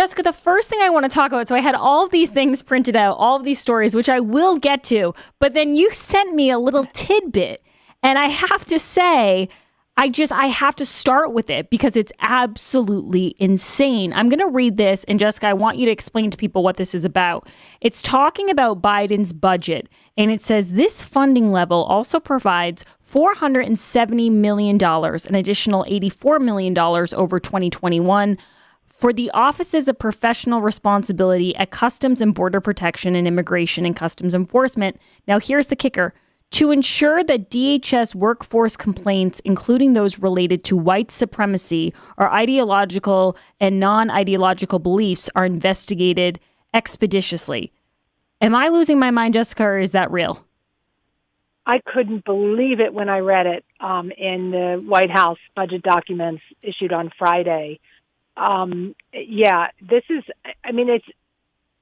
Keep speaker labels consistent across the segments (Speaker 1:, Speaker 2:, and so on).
Speaker 1: Jessica, the first thing I want to talk about, so I had all of these things printed out, all of these stories, which I will get to, but then you sent me a little tidbit, and I have to say, I have to start with it because it's absolutely insane. I'm going to read this, and Jessica, I want you to explain to people what this is about. It's talking about Biden's budget, and it says this funding level also provides $470 million, an additional $84 million over 2021 for the offices of professional responsibility at Customs and Border Protection and Immigration and Customs Enforcement. Now, here's the kicker. To ensure that DHS workforce complaints, including those related to white supremacy or ideological and non-ideological beliefs, are investigated expeditiously. Am I losing my mind, Jessica, or is that real?
Speaker 2: I couldn't believe it when I read it in the White House budget documents issued on Friday. This is,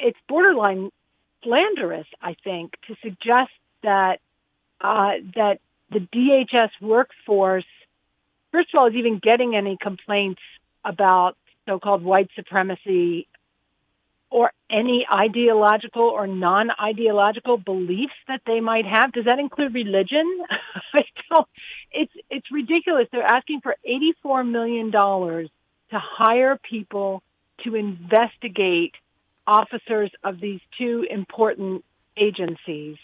Speaker 2: it's borderline slanderous, I think, to suggest that the DHS workforce, first of all, is even getting any complaints about so-called white supremacy or any ideological or non-ideological beliefs that they might have. Does that include religion? It's ridiculous. They're asking for $84 million to hire people to investigate officers of these two important agencies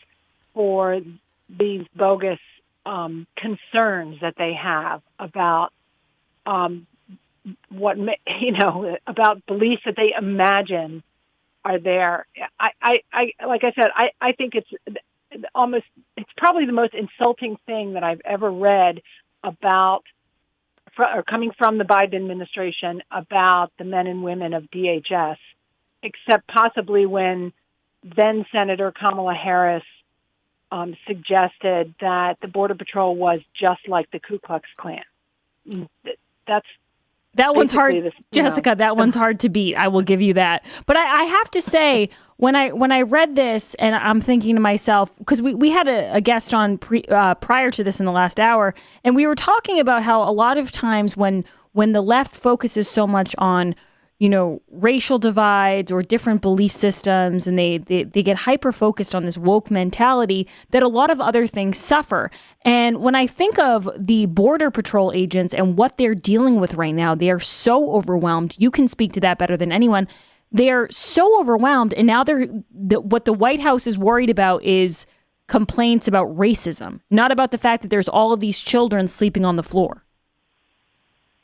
Speaker 2: for these bogus concerns that they have about about beliefs that they imagine are there. I like I said, I think it's probably the most insulting thing that I've ever read about or coming from the Biden administration about the men and women of DHS, except possibly when then Senator Kamala Harris suggested that the Border Patrol was just like the Ku Klux Klan.
Speaker 1: That one's hard, Jessica. That one's hard to beat. I will give you that. But I have to say, when I read this, and I'm thinking to myself, because we had a guest on prior to this in the last hour, and we were talking about how a lot of times when the left focuses so much on racial divides or different belief systems, and they get hyper focused on this woke mentality, that a lot of other things suffer. And when I think of the Border Patrol agents and what they're dealing with right now, they are so overwhelmed. You can speak to that better than anyone. They're so overwhelmed, and now what the White House is worried about is complaints about racism, not about the fact that there's all of these children sleeping on the floor.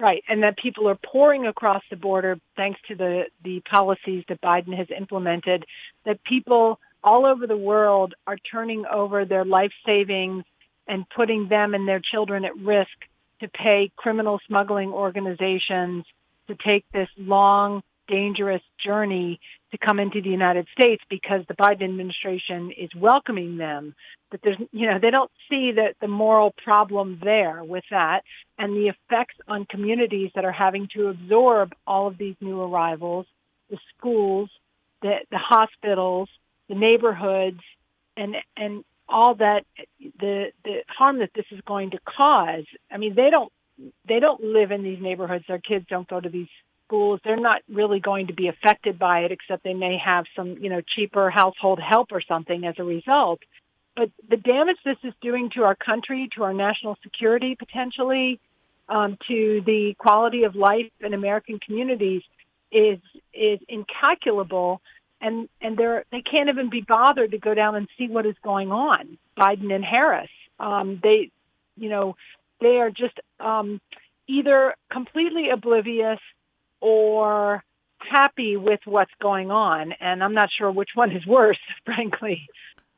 Speaker 2: Right, and that people are pouring across the border thanks to the policies that Biden has implemented, that people all over the world are turning over their life savings and putting them and their children at risk to pay criminal smuggling organizations to take this long, dangerous journey to come into the United States because the Biden administration is welcoming them. But there's, they don't see the moral problem there with that and the effects on communities that are having to absorb all of these new arrivals, the schools, the hospitals, the neighborhoods, and all that, the harm that this is going to cause. I mean, they don't live in these neighborhoods. Their kids don't go to these schools. They're not really going to be affected by it, except they may have some, cheaper household help or something as a result. But the damage this is doing to our country, to our national security potentially, to the quality of life in American communities is incalculable. And they can't even be bothered to go down and see what is going on. Biden and Harris, they are just either completely oblivious or happy with what's going on. And I'm not sure which one is worse, frankly.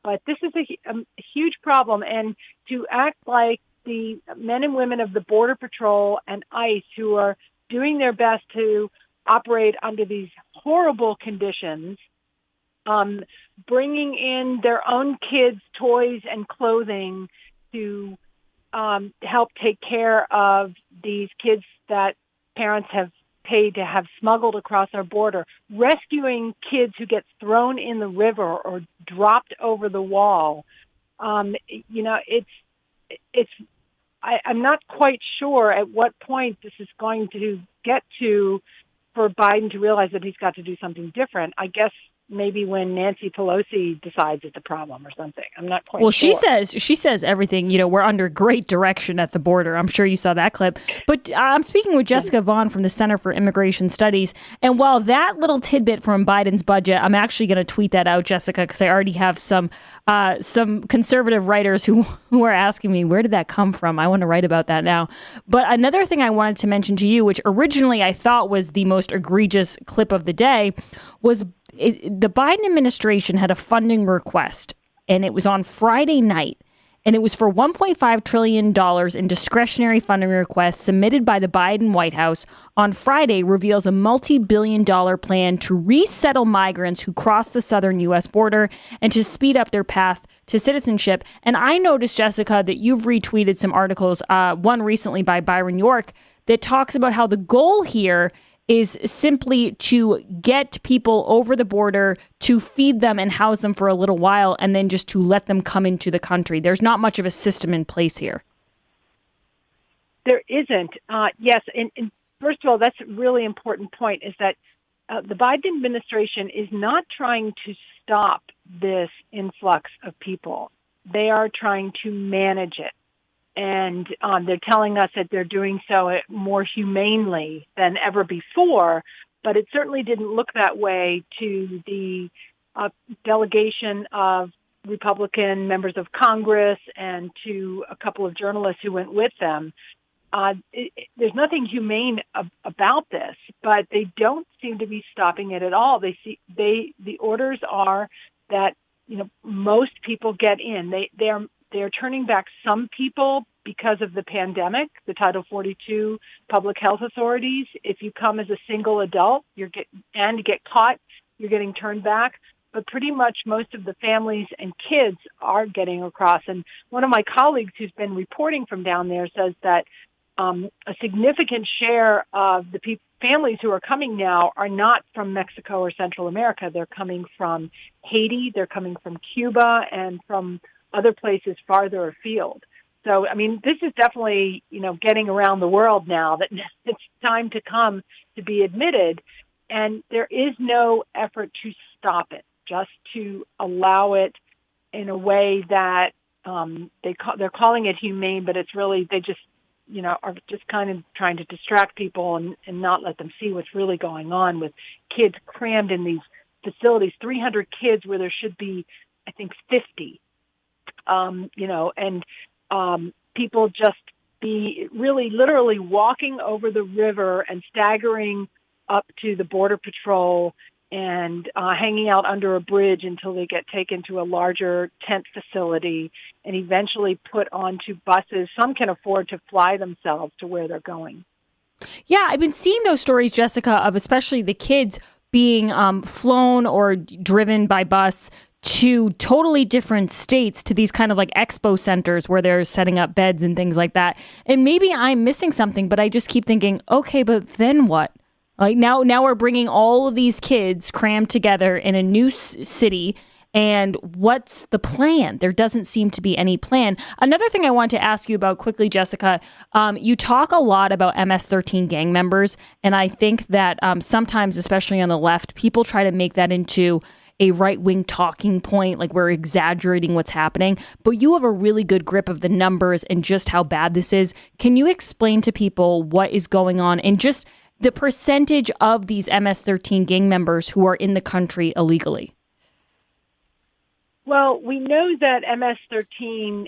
Speaker 2: But this is a huge problem. And to act like the men and women of the Border Patrol and ICE, who are doing their best to operate under these horrible conditions, bringing in their own kids' toys and clothing to help take care of these kids that parents have paid to have smuggled across our border, rescuing kids who get thrown in the river or dropped over the wall. I'm not quite sure at what point this is going to get to for Biden to realize that he's got to do something different. I guess maybe when Nancy Pelosi decides it's a problem or something. I'm not quite
Speaker 1: Well,
Speaker 2: sure.
Speaker 1: she says everything, we're under great direction at the border. I'm sure you saw that clip. But I'm speaking with Jessica Vaughan from the Center for Immigration Studies. And while that little tidbit from Biden's budget, I'm actually going to tweet that out, Jessica, because I already have some conservative writers who are asking me, where did that come from? I want to write about that now. But another thing I wanted to mention to you, which originally I thought was the most egregious clip of the day, was the Biden administration had a funding request, and it was on Friday night, and it was for $1.5 trillion in discretionary funding requests submitted by the Biden White House on Friday reveals a multi-billion-dollar plan to resettle migrants who cross the southern U.S. border and to speed up their path to citizenship. And I noticed, Jessica, that you've retweeted some articles, one recently by Byron York, that talks about how the goal here is simply to get people over the border, to feed them and house them for a little while, and then just to let them come into the country. There's not much of a system in place here.
Speaker 2: There isn't. Yes, and first of all, that's a really important point, is that the Biden administration is not trying to stop this influx of people. They are trying to manage it. And they're telling us that they're doing so more humanely than ever before, but it certainly didn't look that way to the delegation of Republican members of Congress and to a couple of journalists who went with them. There's nothing humane about this, but they don't seem to be stopping it at all. The orders are that most people get in. They're turning back some people because of the pandemic, the Title 42 public health authorities. If you come as a single adult, you get caught, you're getting turned back. But pretty much most of the families and kids are getting across. And one of my colleagues who's been reporting from down there says that a significant share of the families who are coming now are not from Mexico or Central America. They're coming from Haiti, they're coming from Cuba, and from other places farther afield. So, I mean, this is definitely, getting around the world now that it's time to come to be admitted. And there is no effort to stop it, just to allow it in a way that they're calling it humane, but it's really, they just, are just kind of trying to distract people and not let them see what's really going on with kids crammed in these facilities, 300 kids where there should be, I think, 50. People just be really literally walking over the river and staggering up to the Border Patrol and hanging out under a bridge until they get taken to a larger tent facility and eventually put onto buses. Some can afford to fly themselves to where they're going.
Speaker 1: Yeah, I've been seeing those stories, Jessica, of especially the kids being flown or driven by bus to totally different states, to these kind of like expo centers where they're setting up beds and things like that. And maybe I'm missing something, but I just keep thinking, okay, but then what? Like now we're bringing all of these kids crammed together in a new city. And what's the plan? There doesn't seem to be any plan. Another thing I want to ask you about quickly, Jessica, you talk a lot about MS-13 gang members. And I think that sometimes, especially on the left, people try to make that into a right-wing talking point, like we're exaggerating what's happening. But you have a really good grip of the numbers and just how bad this is. Can you explain to people what is going on and just the percentage of these MS-13 gang members who are in the country illegally?
Speaker 2: Well, we know that MS-13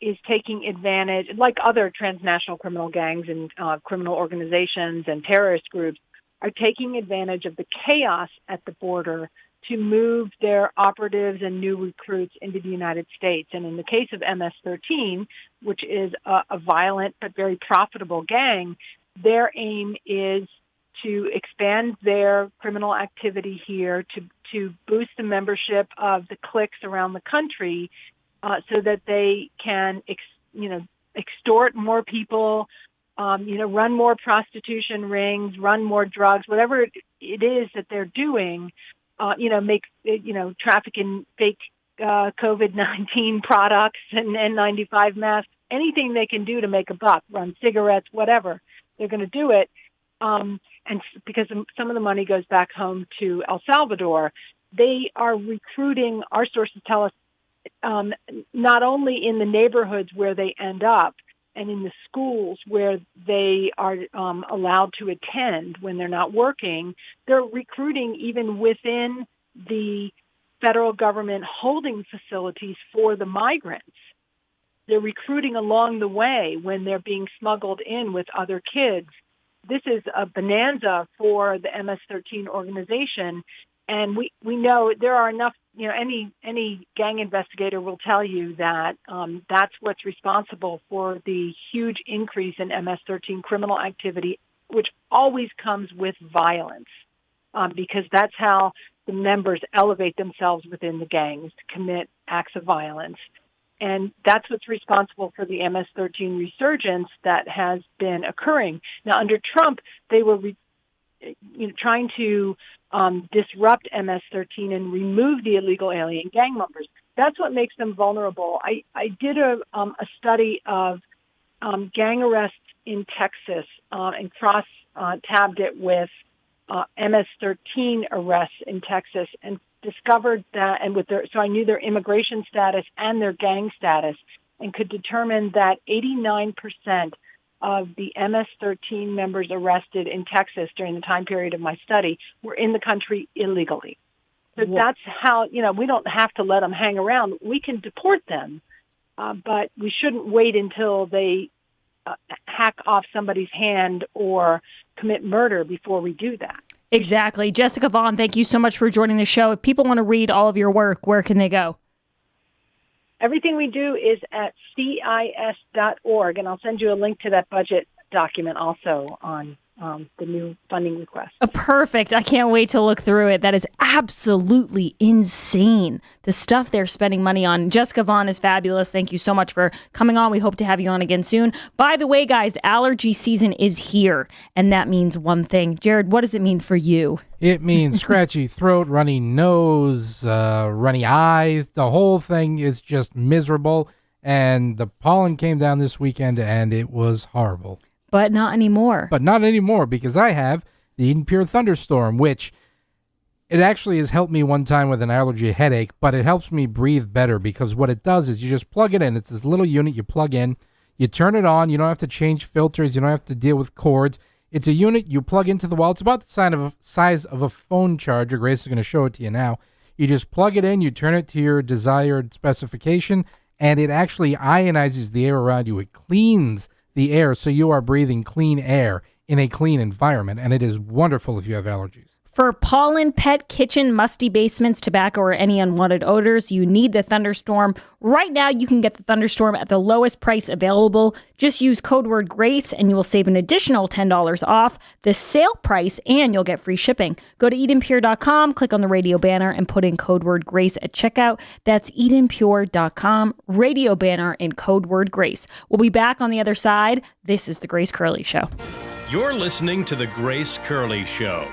Speaker 2: is taking advantage, like other transnational criminal gangs and criminal organizations and terrorist groups, are taking advantage of the chaos at the border to move their operatives and new recruits into the United States. And in the case of MS-13, which is a violent but very profitable gang, their aim is to expand their criminal activity here, to boost the membership of the cliques around the country so that they can, extort more people, run more prostitution rings, run more drugs, whatever it is that they're doing, traffic in fake COVID-19 products and N95 masks, anything they can do to make a buck, run cigarettes, whatever, they're going to do it. because some of the money goes back home to El Salvador, they are recruiting, our sources tell us, not only in the neighborhoods where they end up and in the schools where they are allowed to attend when they're not working, they're recruiting even within the federal government holding facilities for the migrants. They're recruiting along the way when they're being smuggled in with other kids. This is a bonanza for the MS-13 organization. And we know there are enough, any gang investigator will tell you that that's what's responsible for the huge increase in MS-13 criminal activity, which always comes with violence, because that's how the members elevate themselves within the gangs to commit acts of violence. And that's what's responsible for the MS-13 resurgence that has been occurring. Now, under Trump, they were trying to disrupt MS-13 and remove the illegal alien gang members. That's what makes them vulnerable. I did a study of gang arrests in Texas and cross-tabbed it with MS-13 arrests in Texas, and discovered that, and so I knew their immigration status and their gang status, and could determine that 89% of the MS-13 members arrested in Texas during the time period of my study were in the country illegally. So that's how, we don't have to let them hang around. We can deport them, but we shouldn't wait until they hack off somebody's hand or commit murder before we do that.
Speaker 1: Exactly. Jessica Vaughan, thank you so much for joining the show. If people want to read all of your work, where can they go?
Speaker 2: Everything we do is at CIS.org, and I'll send you a link to that budget document also on the new funding request.
Speaker 1: Perfect. I can't wait to look through it. That is absolutely insane, the stuff they're spending money on. Jessica Vaughan is fabulous. Thank you so much for coming on. We hope to have you on again soon. By the way, guys, the allergy season is here, and that means one thing. Jared, what does it mean for you?
Speaker 3: It means scratchy throat, runny nose, runny eyes. The whole thing is just miserable, and the pollen came down this weekend, and it was horrible.
Speaker 1: But not anymore.
Speaker 3: But not anymore, because I have the Eden Pure Thunderstorm, which it actually has helped me one time with an allergy headache, but it helps me breathe better, because what it does is you just plug it in. It's this little unit you plug in. You turn it on. You don't have to change filters. You don't have to deal with cords. It's a unit you plug into the wall. It's about the size of a phone charger. Grace is going to show it to you now. You just plug it in. You turn it to your desired specification, and it actually ionizes the air around you. It cleans the air, so you are breathing clean air in a clean environment, and it is wonderful if you have allergies.
Speaker 1: For pollen, pet, kitchen, musty basements, tobacco, or any unwanted odors, you need the Thunderstorm. Right now, you can get the Thunderstorm at the lowest price available. Just use code word GRACE, and you will save an additional $10 off the sale price, and you'll get free shipping. Go to EdenPure.com, click on the radio banner, and put in code word GRACE at checkout. That's EdenPure.com, radio banner, and code word GRACE. We'll be back on the other side. This is The Grace Curley Show.
Speaker 4: You're listening to The Grace Curley Show.